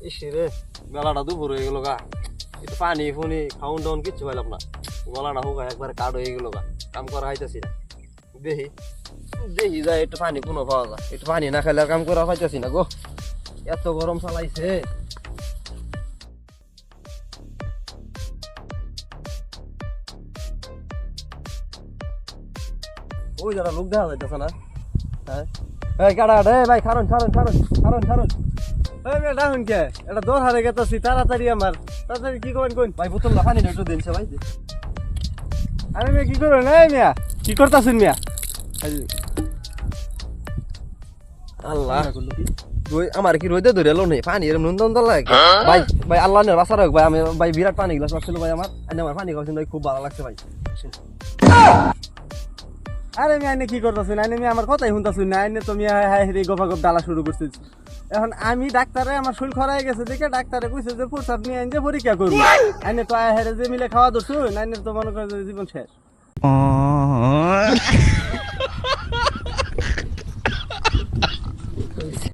EC রে বেলাটা দুপুর হয়ে গেল গা, একটু পানি ফুনি খাউন দাউন কিচ্ছু পাইলাম না, গলাটা হোক একবারে কাঠ হয়ে গেল গা, কাম করা হইতেছি না। দেখি দেখি যায় একটু পানি কোনো পাওয়া যায়, একটু পানি না খাইলে আর কাম করা পাইতেছি না গো, এত গরম চালাইছে। ওই যারা লোক দেখা যাইতেছে না, হ্যাঁ এই কাটা ভাই খারুন খারুন খারুন খারুন খারুন। এই মেয়ে ডাহুন কে, এটা দৌড় হারে গেতেছি তাড়াতাড়ি আমার, তাড়াতাড়ি কি করবেন কোন ভাই, বোতল না পানি একটু দিনছে ভাই। আরে মেয়ে কি করবেন, এই মেয়া কি করতেছেন মেয়া? আল্লাহ আমার কি রোদে ধরে এলো নেই পানি এরকম নুন দন লাগে ভাই। ভাই আল্লাহ নে বাঁচা রাখ ভাই, আমি ভাই বিরাট পানি গ্লাস আসছিল ভাই আমার, আমার পানি খাওয়াছেন ভাই, খুব ভালো লাগছে ভাই। আরে মেয়ে আইনে কি করতেছেন, আইনে মেয়ে আমার কথাই শুনতেছেন না, আইনে তুমি হেরে গপা গপ ডালা শুরু করছিস। এখন আমি ডাক্তারে আমার শরীর খরাই গেছে দেখে ডাক্তারে কইছে যে প্রসাদ নিয়ে আইন যে পরীক্ষা করবো, আইনে তো হেরে যে মিলে খাওয়া দোষ, আইনে তো মনে করে জীবন শেষ।